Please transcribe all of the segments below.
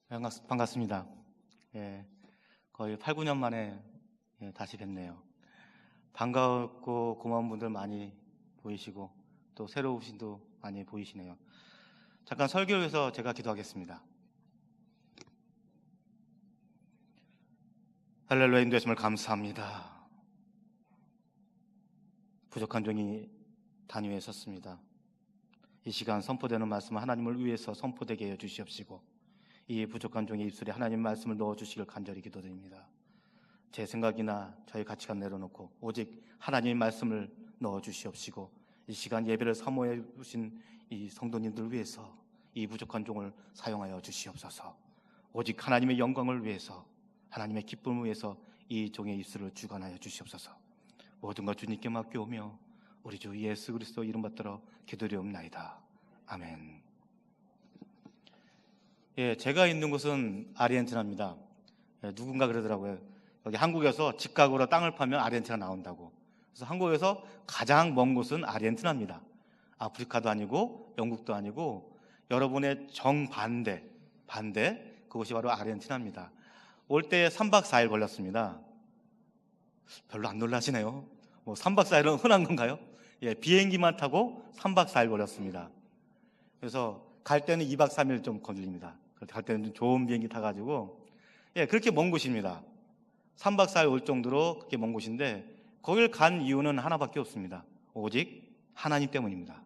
반갑습니다. 거의 8, 9년 만에 다시 뵙네요. 반갑고 고마운 분들 많이 보이시고 또 새로우신 분도 많이 보이시네요. 잠깐 설교를 위해서 제가 기도하겠습니다. 할렐루야, 인도하심을 감사합니다. 부족한 종이 단위에 섰습니다. 이 시간 선포되는 말씀은 하나님을 위해서 선포되게 해 주시옵시고 이 부족한 종의 입술에 하나님 말씀을 넣어주시길 간절히 기도드립니다. 제 생각이나 저의 가치관 내려놓고 오직 하나님의 말씀을 넣어주시옵시고 이 시간 예배를 사모해 주신 이 성도님들 위해서 이 부족한 종을 사용하여 주시옵소서. 오직 하나님의 영광을 위해서, 하나님의 기쁨을 위해서 이 종의 입술을 주관하여 주시옵소서. 모든 것 주님께 맡겨오며 우리 주 예수 그리스도 이름 받들어 기도드리옵나이다. 아멘. 제가 있는 곳은 아르헨티나입니다. 누군가 그러더라고요. 여기 한국에서 직각으로 땅을 파면 아르헨티나 나온다고. 그래서 한국에서 가장 먼 곳은 아르헨티나입니다. 아프리카도 아니고 영국도 아니고 여러분의 정반대, 그곳이 바로 아르헨티나입니다. 올 때 3박 4일 걸렸습니다. 별로 안 놀라시네요. 3박 4일은 흔한 건가요? 비행기만 타고 3박 4일 걸렸습니다. 그래서 갈 때는 2박 3일 좀 걸립니다. 갈 때는 좀 좋은 비행기 타가지고 그렇게 먼 곳입니다. 3박 4일 올 정도로 그렇게 먼 곳인데 거길 간 이유는 하나밖에 없습니다. 오직 하나님 때문입니다.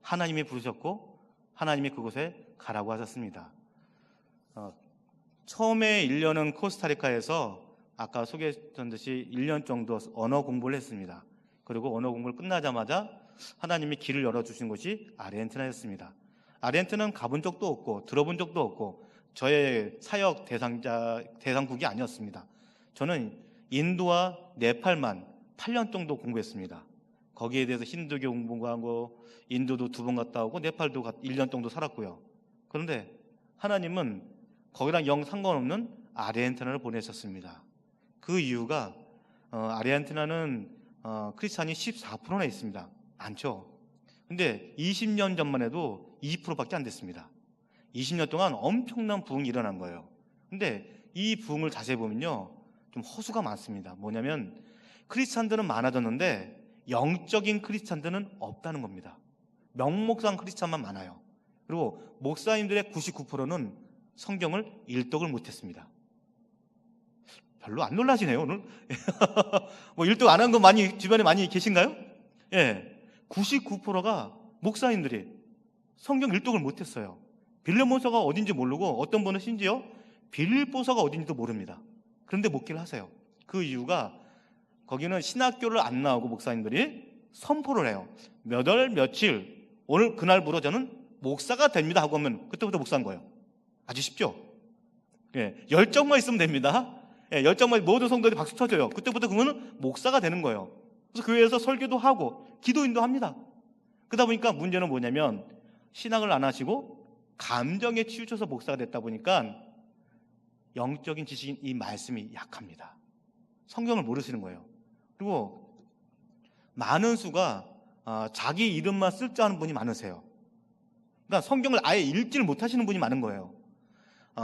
하나님이 부르셨고 하나님이 그곳에 가라고 하셨습니다. 처음에 1년은 코스타리카에서 아까 소개했듯이 1년 정도 언어 공부를 했습니다. 그리고 언어 공부를 끝나자마자 하나님이 길을 열어주신 곳이 아르헨티나였습니다. 아르헨티나는 가본 적도 없고 들어본 적도 없고 저의 사역 대상국이 아니었습니다. 저는 인도와 네팔만 8년 정도 공부했습니다. 거기에 대해서 힌두교 공부하고 인도도 2번 갔다 오고 네팔도 1년 정도 살았고요. 그런데 하나님은 거기랑 영 상관없는 아르헨티나를 보내셨습니다. 그 이유가 아르헨티나는 크리스찬이 14%나 있습니다. 많죠. 근데 20년 전만 해도 2%밖에 안 됐습니다. 20년 동안 엄청난 부흥이 일어난 거예요. 근데 이 부흥을 자세히 보면요, 좀 허수가 많습니다. 뭐냐면 크리스찬들은 많아졌는데 영적인 크리스찬들은 없다는 겁니다. 명목상 크리스찬만 많아요. 그리고 목사님들의 99%는 성경을 일독을 못했습니다. 별로 안 놀라시네요 오늘. 1등 안 한 거 주변에 많이 계신가요? 99%가 목사님들이 성경 일독을 못했어요. 빌레몬서가 어딘지 모르고 어떤 분은 심지어 빌립보서가 어딘지도 모릅니다. 그런데 목회를 하세요. 그 이유가 거기는 신학교를 안 나오고 목사님들이 선포를 해요. 몇 월 며칠 오늘 그날부로 저는 목사가 됩니다 하고 하면 그때부터 목사인 거예요. 아주 쉽죠? 열정만 있으면 됩니다. 열정만 모든 성도들이 박수 쳐줘요. 그때부터 그러면 목사가 되는 거예요. 그래서 교회에서 설교도 하고 기도인도 합니다. 그러다 보니까 문제는 뭐냐면 신앙을 안 하시고 감정에 치우쳐서 목사가 됐다 보니까 영적인 지식인 이 말씀이 약합니다. 성경을 모르시는 거예요. 그리고 많은 수가 자기 이름만 쓸 줄 아는 분이 많으세요. 그러니까 성경을 아예 읽지를 못하시는 분이 많은 거예요.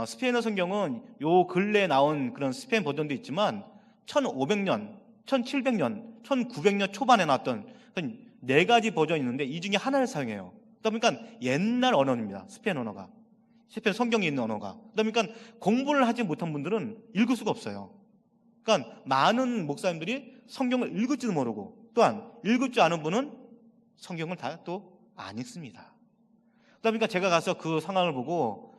스페인어 성경은 요 근래에 나온 그런 스페인 버전도 있지만 1500년, 1700년, 1900년 초반에 나왔던 4가지 버전이 있는데 이 중에 하나를 사용해요. 그러다 보니까 옛날 언어입니다. 스페인 언어가. 스페인 성경에 있는 언어가. 그러다 보니까 공부를 하지 못한 분들은 읽을 수가 없어요. 그러니까 많은 목사님들이 성경을 읽을지도 모르고 또한 읽을 줄 아는 분은 성경을 다 또 안 읽습니다. 그러다 보니까 제가 가서 그 상황을 보고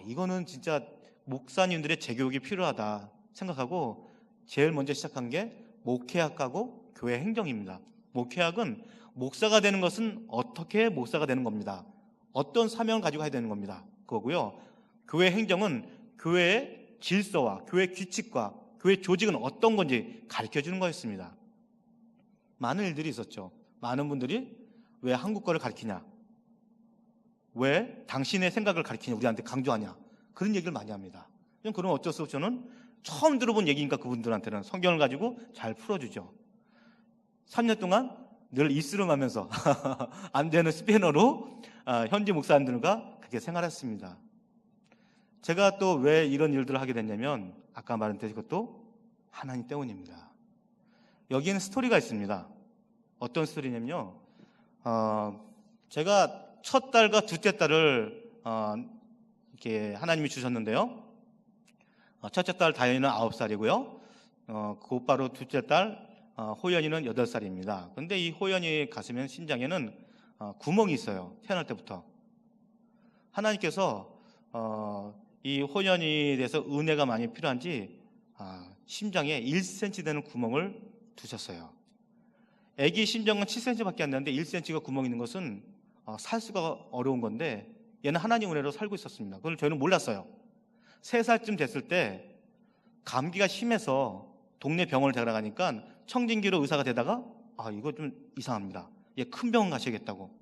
이거는 진짜 목사님들의 재교육이 필요하다 생각하고 제일 먼저 시작한 게 목회학하고 교회 행정입니다. 목회학은 목사가 되는 것은 어떻게 목사가 되는 겁니다. 어떤 사명을 가지고 해야 되는 겁니다. 그거고요. 교회 행정은 교회의 질서와 교회 규칙과 교회 조직은 어떤 건지 가르쳐주는 거였습니다. 많은 일들이 있었죠. 많은 분들이 왜 한국 거를 가르치냐, 왜 당신의 생각을 가르치냐, 우리한테 강조하냐, 그런 얘기를 많이 합니다. 그럼 어쩔 수 없이 저는 처음 들어본 얘기니까 그분들한테는 성경을 가지고 잘 풀어주죠. 3년 동안 늘 이스름하면서 안 되는 스페인어로 현지 목사님들과 그렇게 생활했습니다. 제가 또 왜 이런 일들을 하게 됐냐면 아까 말했듯이 그것도 하나님 때문입니다. 여기에는 스토리가 있습니다. 어떤 스토리냐면요. 제가 첫 딸과 둘째 딸을 이렇게 하나님이 주셨는데요. 첫째 딸 다현이는 9살이고요. 곧바로 둘째 딸 호연이는 8살입니다. 그런데 이 호연이 가슴에 심장에는 구멍이 있어요. 태어날 때부터. 하나님께서 이 호연이에 대해서 은혜가 많이 필요한지 심장에 1cm 되는 구멍을 두셨어요. 아기 심장은 7cm밖에 안 되는데 1cm가 구멍이 있는 것은 살 수가 어려운 건데 얘는 하나님 은혜로 살고 있었습니다. 그걸 저희는 몰랐어요. 3살쯤 됐을 때 감기가 심해서 동네 병원을 데려가니까 청진기로 의사가 되다가 이거 좀 이상합니다. 얘 큰 병원 가셔야겠다고.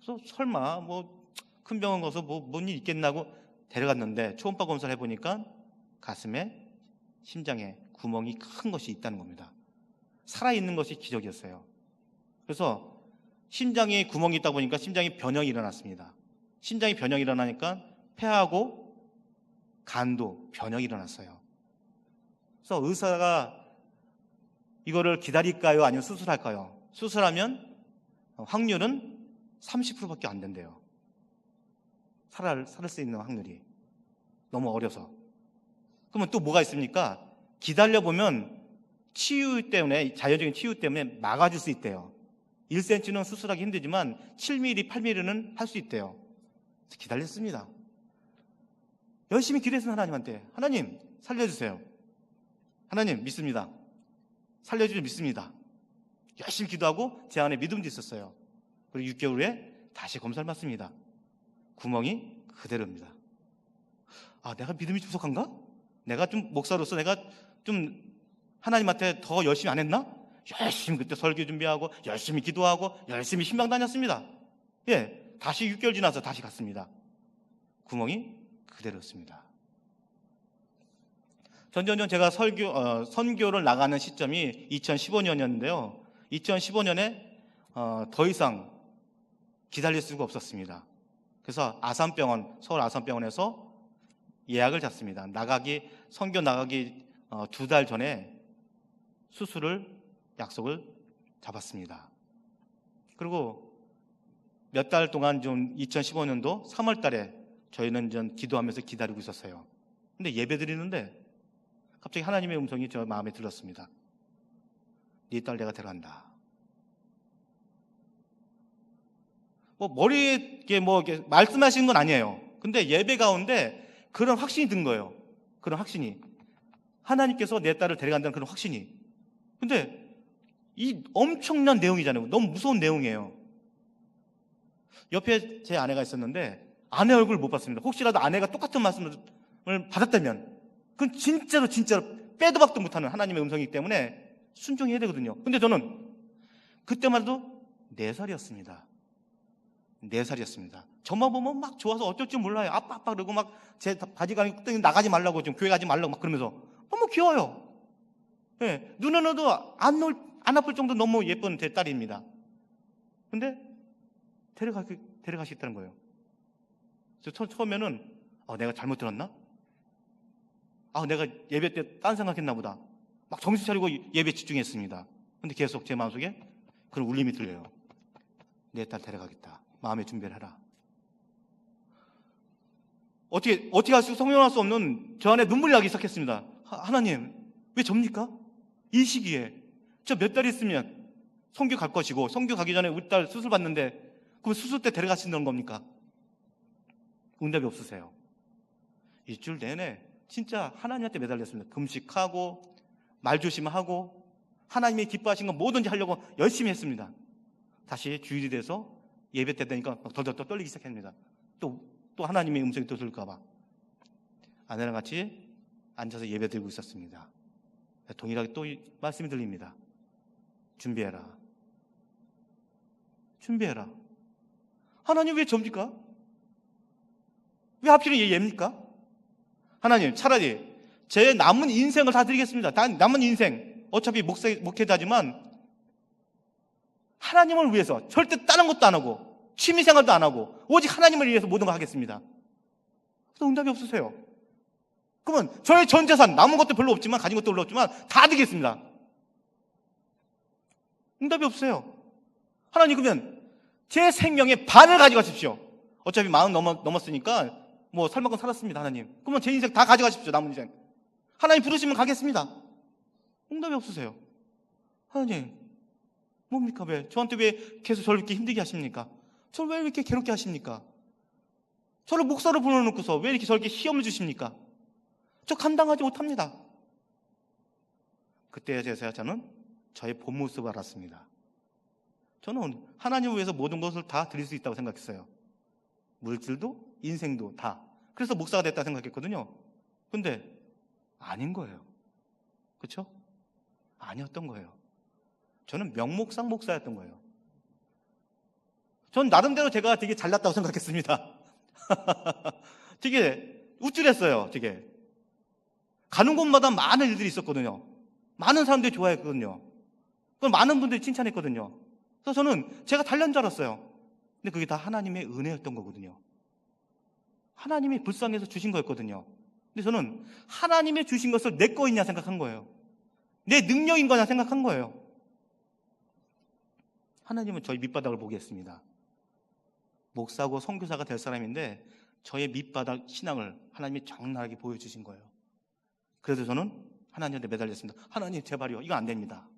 그래서 설마 뭐 큰 병원 가서 뭔 일 있겠나 하고 데려갔는데 초음파 검사를 해보니까 가슴에 심장에 구멍이 큰 것이 있다는 겁니다. 살아있는 것이 기적이었어요. 그래서 심장에 구멍이 있다 보니까 심장이 변형이 일어났습니다. 심장이 변형이 일어나니까 폐하고 간도 변형이 일어났어요. 그래서 의사가 이거를 기다릴까요? 아니면 수술할까요? 수술하면 확률은 30%밖에 안 된대요. 살 수 있는 확률이 너무 어려서. 그러면 또 뭐가 있습니까? 기다려보면 치유 때문에, 자연적인 치유 때문에 막아줄 수 있대요. 1cm는 수술하기 힘들지만 7mm, 8mm는 할 수 있대요. 그래서 기다렸습니다. 열심히 기도했어요. 하나님한테. 하나님 살려주세요. 하나님 믿습니다. 살려주지 믿습니다. 열심히 기도하고 제 안에 믿음도 있었어요. 그리고 6개월 후에 다시 검사를 받습니다. 구멍이 그대로입니다. 내가 믿음이 부족한가? 내가 좀 목사로서 내가 좀 하나님한테 더 열심히 안 했나? 열심히 그때 설교 준비하고 열심히 기도하고 열심히 신방 다녔습니다. 다시 6개월 지나서 다시 갔습니다. 구멍이 그대로였습니다. 전전전 제가 선교를 나가는 시점이 2015년이었는데요. 2015년에 더 이상 기다릴 수가 없었습니다. 그래서 아산병원, 서울 아산병원에서 예약을 잡습니다. 선교 나가기 2달 전에 수술을 약속을 잡았습니다. 그리고 몇 달 동안 좀 2015년도 3월 달에 저희는 좀 기도하면서 기다리고 있었어요. 근데 예배 드리는데 갑자기 하나님의 음성이 저 마음에 들었습니다. 네 딸 내가 데려간다. 머리에 이렇게 말씀하시는 건 아니에요. 근데 예배 가운데 그런 확신이 든 거예요. 그런 확신이. 하나님께서 내 딸을 데려간다는 그런 확신이. 근데 이 엄청난 내용이잖아요. 너무 무서운 내용이에요. 옆에 제 아내가 있었는데 아내 얼굴을 못 봤습니다. 혹시라도 아내가 똑같은 말씀을 받았다면 그건 진짜로 빼도 박도 못하는 하나님의 음성이기 때문에 순종해야 되거든요. 근데 저는 그때만 해도 4살이었습니다. 4살이었습니다. 저만 보면 막 좋아서 어쩔 줄 몰라요. 아빠 그러고 막 제 바지가 나가지 말라고 좀 교회 가지 말라고 막 그러면서 너무 귀여워요. 눈에 넣어도 안 아플 정도 너무 예쁜 제 딸입니다. 근데 데려가시겠다는 거예요. 그래서 처음에는 내가 잘못 들었나? 내가 예배 때 딴 생각했나 보다. 막 정신 차리고 예배 집중했습니다. 근데 계속 제 마음속에 그런 울림이 들려요. 내 딸 데려가겠다. 마음의 준비를 해라. 어떻게 할 수 성령할 수 없는 저 안에 눈물이 나기 시작했습니다. 하나님 왜 접니까? 이 시기에 저 몇 달 있으면 선교 갈 것이고 선교 가기 전에 우리 딸 수술 받는데 그럼 수술 때 데려가신다는 겁니까? 응답이 없으세요. 일주일 내내 진짜 하나님한테 매달렸습니다. 금식하고 말조심하고 하나님이 기뻐하신 건 뭐든지 하려고 열심히 했습니다. 다시 주일이 돼서 예배 때 되니까 덜덜 떨리기 시작합니다. 또 하나님의 음성이 또 들을까 봐. 아내랑 같이 앉아서 예배 드리고 있었습니다. 동일하게 또 말씀이 들립니다. 준비해라. 하나님 왜 접니까? 왜 하필 얘입니까? 하나님 차라리 제 남은 인생을 다 드리겠습니다. 남은 인생 어차피 목회자지만 하나님을 위해서 절대 다른 것도 안 하고 취미생활도 안 하고 오직 하나님을 위해서 모든 걸 하겠습니다. 그래서 응답이 없으세요. 그러면 저의 전 재산, 남은 것도 별로 없지만, 가진 것도 별로 없지만 다 드리겠습니다. 응답이 없어요. 하나님, 그러면 제 생명의 반을 가져가십시오. 어차피 40 넘었으니까 뭐 살 만큼 살았습니다. 하나님, 그러면 제 인생 다 가져가십시오. 남은 인생. 하나님 부르시면 가겠습니다. 응답이 없으세요. 하나님, 뭡니까? 왜 저한테 왜 계속 저를 이렇게 힘들게 하십니까? 저를 왜 이렇게 괴롭게 하십니까? 저를 목사로 불러놓고서 왜 이렇게 저렇게 시험을 주십니까? 저 감당하지 못합니다. 그때서야 저는 저의 본 모습을 알았습니다. 저는 하나님을 위해서 모든 것을 다 드릴 수 있다고 생각했어요. 물질도 인생도 다. 그래서 목사가 됐다 생각했거든요. 근데 아닌 거예요. 그렇죠? 아니었던 거예요. 저는 명목상 목사였던 거예요. 전 나름대로 제가 되게 잘났다고 생각했습니다. 되게 우쭐했어요. 되게 가는 곳마다 많은 일들이 있었거든요. 많은 사람들이 좋아했거든요. 많은 분들이 칭찬했거든요. 그래서 저는 제가 달란 줄 알았어요. 근데 그게 다 하나님의 은혜였던 거거든요. 하나님이 불쌍해서 주신 거였거든요. 근데 저는 하나님이 주신 것을 내 거이냐 생각한 거예요. 내 능력인 거냐 생각한 거예요. 하나님은 저희 밑바닥을 보게 했습니다. 목사고 선교사가 될 사람인데 저의 밑바닥 신앙을 하나님이 적나라하게 보여주신 거예요. 그래서 저는 하나님한테 매달렸습니다. 하나님, 제발요, 이거 안 됩니다.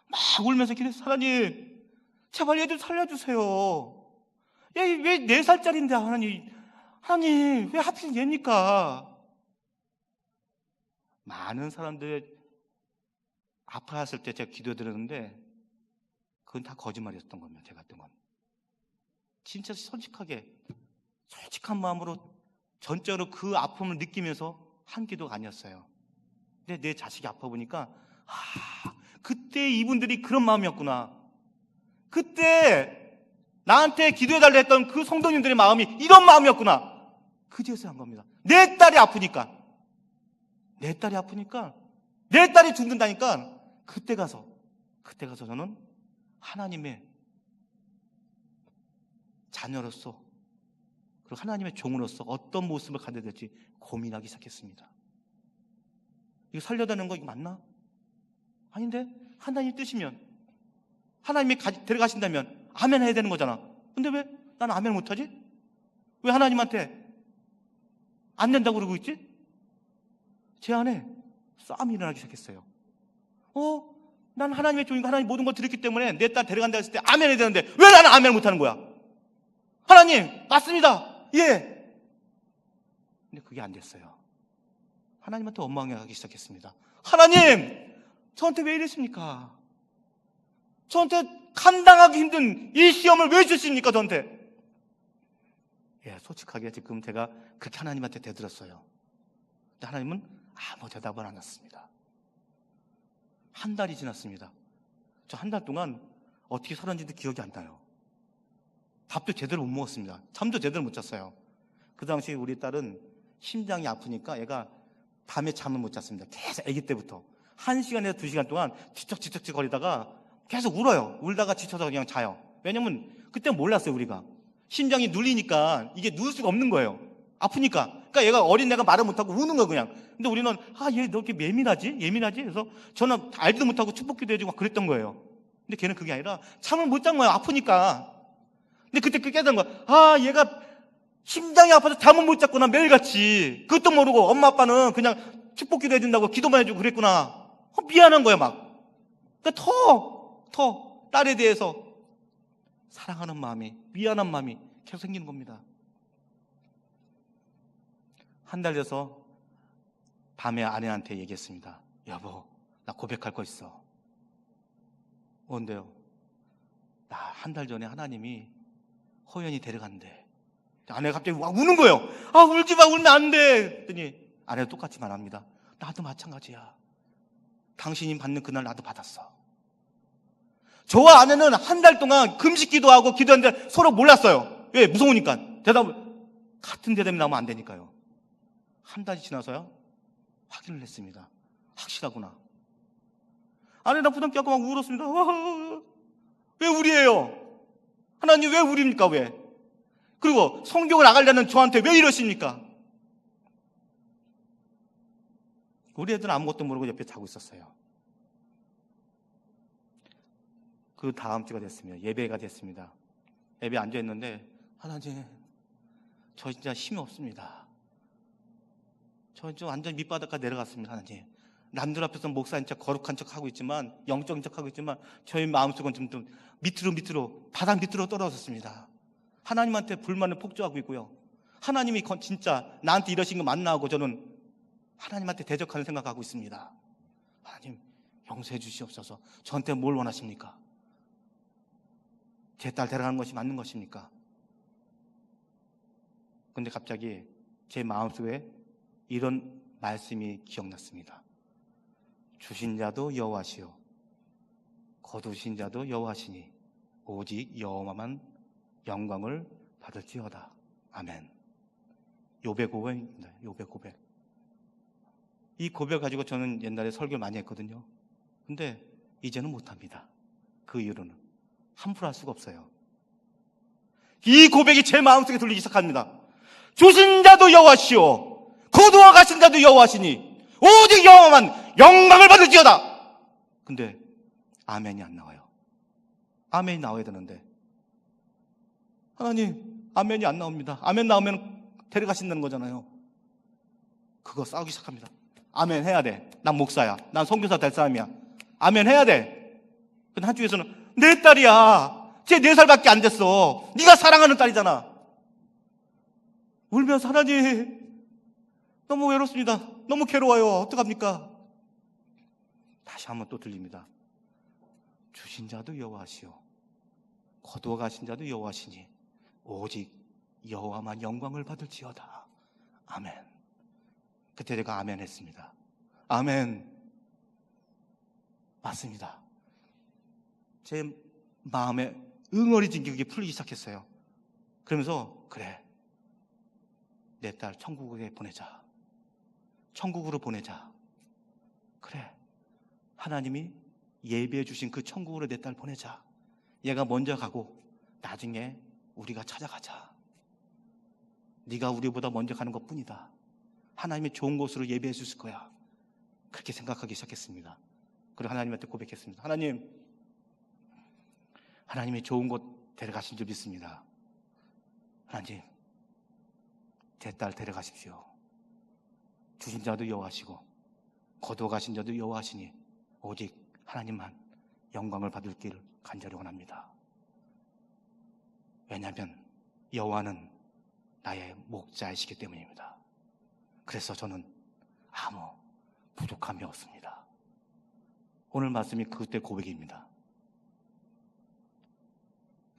막 울면서 기도했어요. 하나님, 제발 얘 좀 살려주세요. 얘 왜 4살짜리인데 하나님 왜 하필 얘입니까? 많은 사람들 아파했을 때 제가 기도드렸는데 그건 다 거짓말이었던 겁니다. 제가 했던 건 진짜 솔직한 마음으로 전적으로 그 아픔을 느끼면서 한 기도가 아니었어요. 근데 내 자식이 아파 보니까 그때 이분들이 그런 마음이었구나. 그때 나한테 기도해달라 했던 그 성도님들의 마음이 이런 마음이었구나. 그제서야 한 겁니다. 내 딸이 아프니까 내 딸이 죽는다니까 그때 가서 저는 하나님의 자녀로서 그리고 하나님의 종으로서 어떤 모습을 가져야 될지 고민하기 시작했습니다. 이거 살려다는 거 이거 맞나? 아닌데 하나님 뜻이면 하나님이 데려가신다면 아멘 해야 되는 거잖아. 근데 왜 나는 아멘 못하지? 왜 하나님한테 안 된다고 그러고 있지? 제 안에 싸움이 일어나기 시작했어요. 난 하나님의 종이고 하나님 모든 걸 드렸기 때문에 내 딸 데려간다 했을 때 아멘 해야 되는데 왜 나는 아멘 못하는 거야? 하나님, 맞습니다. 예. 근데 그게 안 됐어요. 하나님한테 원망하기 시작했습니다. 하나님, 저한테 왜 이러십니까? 저한테 감당하기 힘든 이 시험을 왜 주십니까? 저한테. 예, 솔직하게 지금 제가 그렇게 하나님한테 대들었어요. 근데 하나님은 아무 대답을 안 했습니다. 한 달이 지났습니다. 저 한 달 동안 어떻게 살았는지도 기억이 안 나요. 밥도 제대로 못 먹었습니다. 잠도 제대로 못 잤어요. 그 당시 우리 딸은 심장이 아프니까 얘가 밤에 잠을 못 잤습니다. 계속 아기 때부터 1시간에서 2시간 동안 뒤척뒤척 거리다가 계속 울어요. 울다가 지쳐서 그냥 자요. 왜냐면 그때 몰랐어요. 우리가 심장이 눌리니까 이게 누울 수가 없는 거예요. 아프니까. 그러니까 얘가 어린애가 말을 못하고 우는 거예요. 그냥. 근데 우리는 얘 너 이렇게 예민하지? 그래서 저는 알지도 못하고 축복기도 해주고 막 그랬던 거예요. 근데 걔는 그게 아니라 잠을 못 잔 거예요. 아프니까. 근데 그때 깨달은 거야. 얘가 심장이 아파서 잠을 못 잤구나. 매일같이. 그것도 모르고 엄마 아빠는 그냥 축복기도 해준다고 기도만 해주고 그랬구나. 미안한 거야 막. 그러니까 더 딸에 대해서 사랑하는 마음이, 미안한 마음이 계속 생기는 겁니다. 한 달 돼서 밤에 아내한테 얘기했습니다. 여보, 나 고백할 거 있어. 뭔데요? 나 한 달 전에 하나님이 호연이 데려간대. 아내가 갑자기 막 우는 거예요. 울지 마, 울면 안 돼. 그랬더니 아내도 똑같이 말합니다. 나도 마찬가지야. 당신이 받는 그날 나도 받았어. 저와 아내는 한 달 동안 금식 기도하고 기도했는데 서로 몰랐어요. 왜? 무서우니까. 같은 대답이 나오면 안 되니까요. 한 달이 지나서요 확인을 했습니다. 확실하구나. 아내랑 부담 껴고 막 울었습니다. 왜 우리예요? 하나님 왜 우리입니까? 왜? 그리고 성경을 나가려는 저한테 왜 이러십니까? 우리 애들은 아무것도 모르고 옆에 자고 있었어요. 그 다음 주가 됐습니다. 예배가 됐습니다. 예배에 앉아있는데, 하나님, 저 진짜 힘이 없습니다. 저 완전 밑바닥까지 내려갔습니다. 하나님, 남들 앞에서 목사인 척 거룩한 척 하고 있지만, 영적인 척 하고 있지만, 저희 마음속은 좀 밑으로 바닥 밑으로 떨어졌습니다. 하나님한테 불만을 폭주하고 있고요. 하나님이 진짜 나한테 이러신 거 맞나 하고 저는 하나님한테 대적하는 생각하고 있습니다. 하나님, 용서해 주시옵소서. 저한테 뭘 원하십니까? 제 딸 데려가는 것이 맞는 것입니까? 근데 갑자기 제 마음속에 이런 말씀이 기억났습니다. 주신 자도 여호와시요 거두신 자도 여호와시니 오직 여호와만 영광을 받을지어다. 아멘. 욥의 고백입니다. 욥의 고백. 이 고백 가지고 저는 옛날에 설교를 많이 했거든요. 근데 이제는 못합니다. 그 이유로는 함부로 할 수가 없어요. 이 고백이 제 마음속에 들리기 시작합니다. 주신 자도 여호와시오 거두어 가신 자도 여호와시니 오직 여호와만 영광을 받을지어다. 근데 아멘이 안 나와요. 아멘이 나와야 되는데 하나님, 아멘이 안 나옵니다. 아멘 나오면 데려가신다는 거잖아요. 그거 싸우기 시작합니다. 아멘 해야 돼. 난 목사야. 난 선교사 될 사람이야. 아멘 해야 돼. 근데 한쪽에서는 내 딸이야. 쟤 4살밖에 안 됐어. 네가 사랑하는 딸이잖아. 울면서 하나님, 너무 외롭습니다. 너무 괴로워요. 어떡합니까? 다시 한번 또 들립니다. 주신 자도 여호와시오 거두어 가신 자도 여호와시니 오직 여호와만 영광을 받을지어다. 아멘. 그때 제가 아멘 했습니다. 아멘. 맞습니다. 제 마음에 응어리진 게 풀리기 시작했어요. 그러면서 그래, 내 딸 천국에 보내자. 천국으로 보내자. 그래, 하나님이 예비해 주신 그 천국으로 내 딸 보내자. 얘가 먼저 가고 나중에 우리가 찾아가자. 네가 우리보다 먼저 가는 것뿐이다. 하나님이 좋은 곳으로 예배해 주실 거야. 그렇게 생각하기 시작했습니다. 그리고 하나님한테 고백했습니다. 하나님이 좋은 곳 데려가신 줄 믿습니다. 하나님, 제 딸 데려가십시오. 주신 자도 여호와시고 거두어 가신 자도 여호와시니 오직 하나님만 영광을 받을 길 간절히 원합니다. 왜냐하면 여호와는 나의 목자이시기 때문입니다. 그래서 저는 아무 부족함이 없습니다. 오늘 말씀이 그때 고백입니다.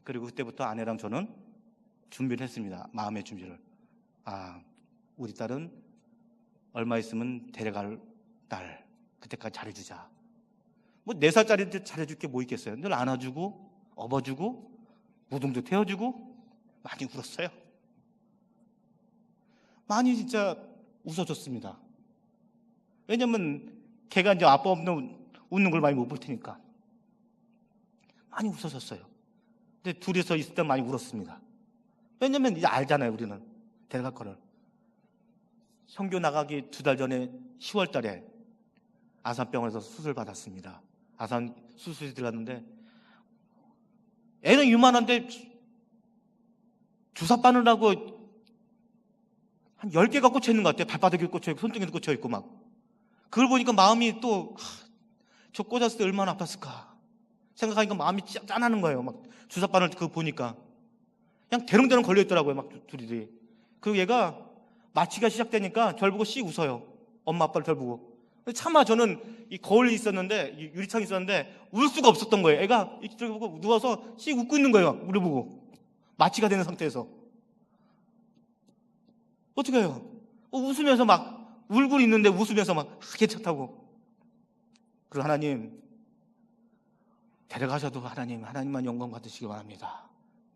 그리고 그때부터 아내랑 저는 준비를 했습니다. 마음의 준비를. 우리 딸은 얼마 있으면 데려갈 딸, 그때까지 잘해주자. 뭐 4살짜리한테 잘해줄 게 뭐 있겠어요. 늘 안아주고 업어주고 무등도 태워주고. 많이 울었어요. 많이 진짜 웃어줬습니다. 왜냐면 걔가 이제 아빠 없는 웃는 걸 많이 못 볼 테니까. 많이 웃어줬어요. 근데 둘이서 있을 때 많이 울었습니다. 왜냐면 이제 알잖아요. 우리는 데려갈 거를. 선교 나가기 2달 전에 10월 달에 아산병원에서 수술 받았습니다. 아산 수술이 들어갔는데 애는 유만한데 주사 빠느라고 한 10개가 꽂혀있는 것 같아요. 발바닥에 꽂혀있고 손등에도 꽂혀있고 막. 그걸 보니까 마음이 또 저 꽂았을 때 얼마나 아팠을까 생각하니까 마음이 짠하는 거예요. 막 주사 바늘 그거 보니까 그냥 대롱대롱 걸려있더라고요. 막 둘이. 그리고 얘가 마취가 시작되니까 절 보고 씩 웃어요. 엄마 아빠를 절 보고. 차마 저는 이 거울이 있었는데, 유리창이 있었는데 울 수가 없었던 거예요. 애가 이쪽을 보고 누워서 씩 웃고 있는 거예요. 우리 보고. 마취가 되는 상태에서. 어떻게 해요? 웃으면서 막 울고 있는데 웃으면서 막 괜찮다고. 그리고 하나님 데려가셔도 하나님만 영광 받으시기 바랍니다.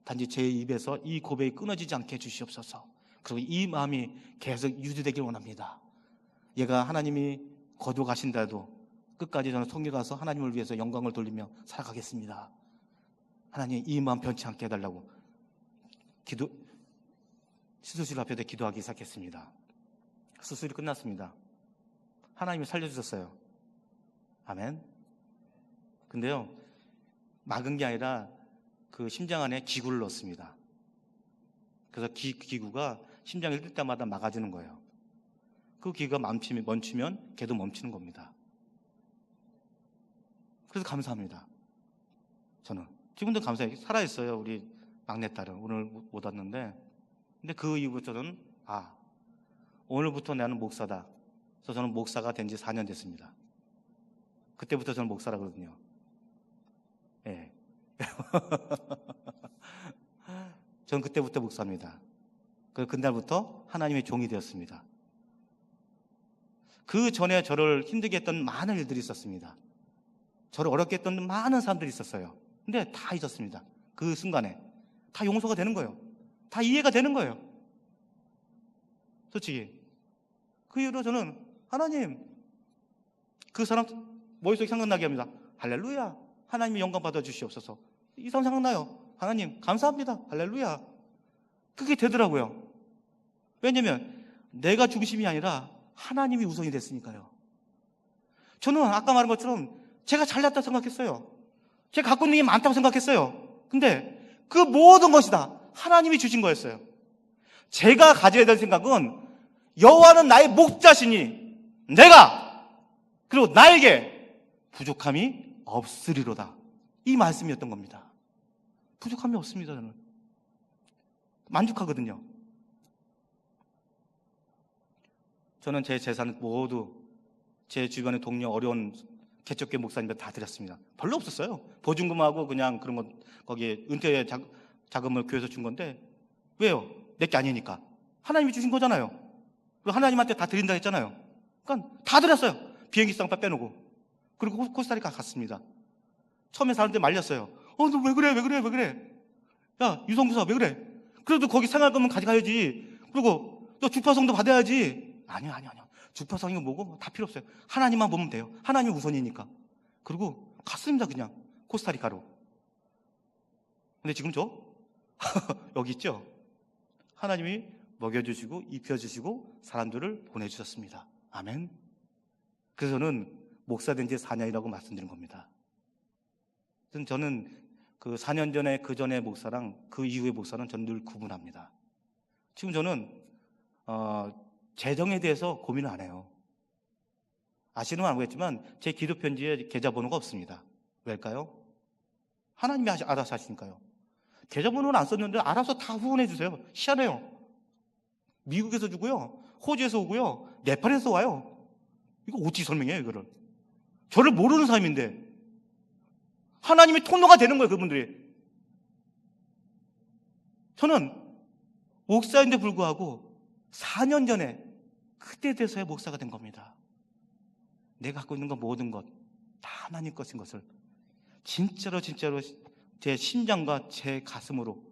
단지 제 입에서 이 고백이 끊어지지 않게 해주시옵소서. 그리고 이 마음이 계속 유지되길 원합니다. 얘가 하나님이 거두어 가신다 해도 끝까지 저는 성교 가서 하나님을 위해서 영광을 돌리며 살아가겠습니다. 하나님 이 마음 변치 않게 해달라고 수술실 앞에서 기도하기 시작했습니다. 수술이 끝났습니다. 하나님이 살려주셨어요. 아멘. 근데요, 막은 게 아니라 그 심장 안에 기구를 넣었습니다. 그래서 기구가 심장을 뛸 때마다 막아주는 거예요. 그 기구가 멈추면 걔도 멈추는 겁니다. 그래서 감사합니다. 저는 지금도 감사해요. 살아있어요. 우리 막내딸은 오늘 못 왔는데, 근데 그 이후부터 저는 오늘부터 나는 목사다. 그래서 저는 목사가 된 지 4년 됐습니다. 그때부터 저는 목사라거든요. 예. 저는 그때부터 목사입니다. 그날부터 하나님의 종이 되었습니다. 그 전에 저를 힘들게 했던 많은 일들이 있었습니다. 저를 어렵게 했던 많은 사람들이 있었어요. 근데 다 잊었습니다. 그 순간에 다 용서가 되는 거예요. 다 이해가 되는 거예요. 솔직히 그 이후로 저는 하나님, 그 사람 머릿속에 생각나게 합니다. 할렐루야, 하나님이 영광 받아주시옵소서. 이 사람 생각나요. 하나님 감사합니다. 할렐루야. 그게 되더라고요. 왜냐면 내가 중심이 아니라 하나님이 우선이 됐으니까요. 저는 아까 말한 것처럼 제가 잘났다고 생각했어요. 제가 갖고 있는 게 많다고 생각했어요. 근데 그 모든 것이 다 하나님이 주신 거였어요. 제가 가져야 될 생각은 여호와는 나의 목자시니 내가 그리고 나에게 부족함이 없으리로다. 이 말씀이었던 겁니다. 부족함이 없습니다. 저는 만족하거든요. 저는 제 재산을 모두 제 주변의 동료 어려운 개척교회 목사님들 다 드렸습니다. 별로 없었어요. 보증금하고 그냥 그런 거 거기에 은퇴 자금을 교회에서 준 건데, 왜요? 내게 아니니까. 하나님이 주신 거잖아요. 그리고 하나님한테 다 드린다 했잖아요. 그러니까 다 드렸어요. 비행기 쌍파 빼놓고. 그리고 코스타리카 갔습니다. 처음에 사람들 말렸어요. 너 왜 그래? 왜 그래? 왜 그래? 야, 유성구사 왜 그래? 그래도 거기 생활금은 가져가야지. 그리고 너 주파성도 받아야지. 아니요. 주파성이 뭐고 다 필요 없어요. 하나님만 보면 돼요. 하나님이 우선이니까. 그리고 갔습니다. 그냥 코스타리카로. 근데 지금 저 여기 있죠? 하나님이 먹여주시고 입혀주시고 사람들을 보내주셨습니다. 아멘. 그래서 저는 목사 된 지 4년이라고 말씀드린 겁니다. 저는 그 4년 전에 그 전에 목사랑 그 이후의 목사는 저는 늘 구분합니다. 지금 저는 재정에 대해서 고민을 안 해요. 아시는 건 알겠지만 제 기도 편지에 계좌번호가 없습니다. 왜일까요? 하나님이 알아서 하시니까요. 계좌번호는 안 썼는데 알아서 다 후원해 주세요. 희한해요. 미국에서 주고요, 호주에서 오고요, 네팔에서 와요. 이거 어떻게 설명해요, 이거를? 저를 모르는 사람인데 하나님이 통로가 되는 거예요, 그분들이. 저는 목사인데 불구하고 4년 전에 그때 돼서야 목사가 된 겁니다. 내가 갖고 있는 것 모든 것 다 하나님 것인 것을 진짜로 제 심장과 제 가슴으로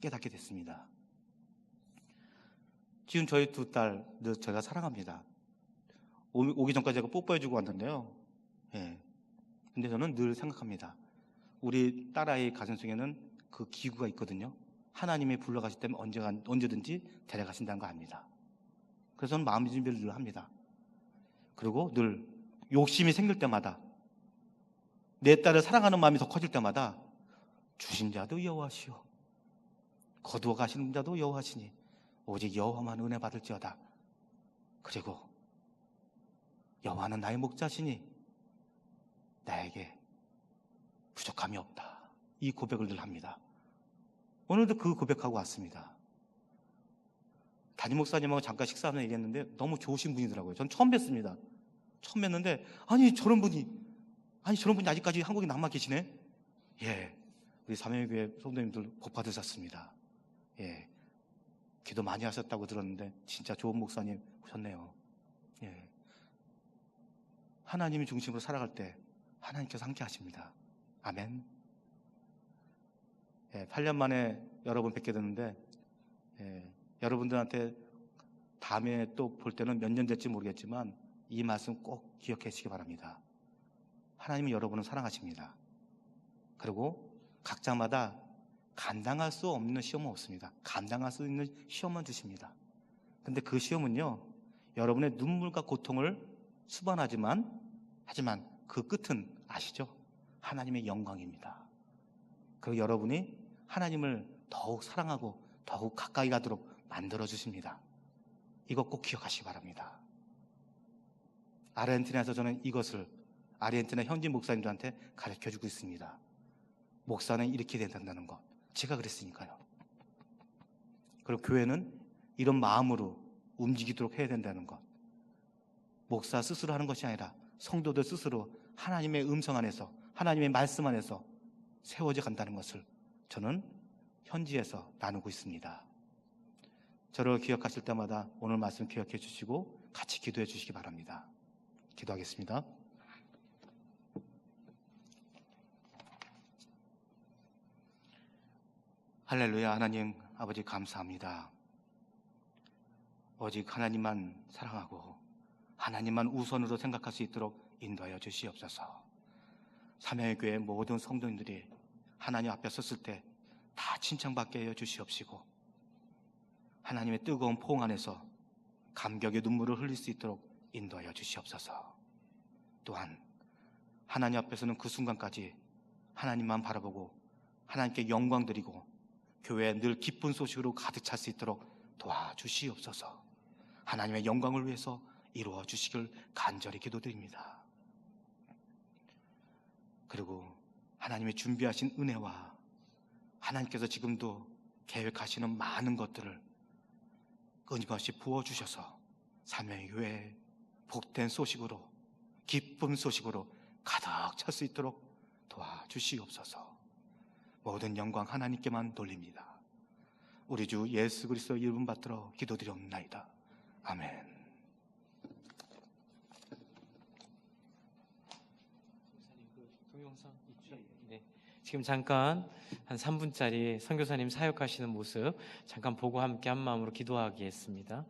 깨닫게 됐습니다. 지금 저희 두 딸 늘 제가 사랑합니다. 오기 전까지 제가 뽀뽀해주고 왔는데요. 예. 근데 저는 늘 생각합니다. 우리 딸아이 가슴속에는 그 기구가 있거든요. 하나님이 불러가실 때면 언제든지 데려가신다는 거 압니다. 그래서 저는 마음 준비를 늘 합니다. 그리고 늘 욕심이 생길 때마다, 내 딸을 사랑하는 마음이 더 커질 때마다 주신 자도 여호와시오, 거두어 가시는 자도 여호와시니 오직 여호와만 은혜 받을지어다. 그리고 여호와는 나의 목자시니 나에게 부족함이 없다. 이 고백을 늘 합니다. 오늘도 그 고백하고 왔습니다. 담임 목사님하고 잠깐 식사하는 얘기했는데 너무 좋으신 분이더라고요. 전 처음 뵀습니다. 처음 뵀는데 아니 저런 분이 아직까지 한국에 남아 계시네. 예, 우리 사명교회 성도님들 복 받으셨습니다. 예, 기도 많이 하셨다고 들었는데 진짜 좋은 목사님 오셨네요. 예, 하나님이 중심으로 살아갈 때 하나님께서 함께 하십니다. 아멘. 예, 8년 만에 여러분 뵙게 됐는데, 여러분들한테 다음에 또 볼 때는 몇 년 될지 모르겠지만 이 말씀 꼭 기억해 주시기 바랍니다. 하나님이 여러분을 사랑하십니다. 그리고 각자마다 감당할 수 없는 시험은 없습니다. 감당할 수 있는 시험만 주십니다. 근데 그 시험은요, 여러분의 눈물과 고통을 수반하지만 그 끝은 아시죠? 하나님의 영광입니다. 그리고 여러분이 하나님을 더욱 사랑하고 더욱 가까이 가도록 만들어 주십니다. 이거 꼭 기억하시기 바랍니다. 아르헨티나에서 저는 이것을 아르헨티나 현지 목사님들한테 가르쳐주고 있습니다. 목사는 이렇게 된다는 것. 제가 그랬으니까요. 그리고 교회는 이런 마음으로 움직이도록 해야 된다는 것. 목사 스스로 하는 것이 아니라 성도들 스스로 하나님의 음성 안에서, 하나님의 말씀 안에서 세워져 간다는 것을 저는 현지에서 나누고 있습니다. 저를 기억하실 때마다 오늘 말씀 기억해 주시고 같이 기도해 주시기 바랍니다. 기도하겠습니다. 할렐루야. 하나님 아버지 감사합니다. 오직 하나님만 사랑하고 하나님만 우선으로 생각할 수 있도록 인도하여 주시옵소서. 삼양의 교회 모든 성도님들이 하나님 앞에 섰을 때 다 칭찬받게 해 주시옵시고 하나님의 뜨거운 포옹 안에서 감격의 눈물을 흘릴 수 있도록 인도하여 주시옵소서. 또한 하나님 앞에서는 그 순간까지 하나님만 바라보고 하나님께 영광 드리고 교회에 늘 기쁜 소식으로 가득 찰 수 있도록 도와주시옵소서. 하나님의 영광을 위해서 이루어 주시길 간절히 기도드립니다. 그리고 하나님의 준비하신 은혜와 하나님께서 지금도 계획하시는 많은 것들을 끊임없이 부어주셔서 삼양의 교회에 복된 소식으로 기쁜 소식으로 가득 찰 수 있도록 도와주시옵소서. 모든 영광 하나님께만 돌립니다. 우리 주 예수 그리스도 이름 받들어 기도드리옵나이다. 아멘. 동영상 있죠? 네. 지금 잠깐 한 3분짜리 선교사님 사역하시는 모습 잠깐 보고 함께 한 마음으로 기도하겠습니다.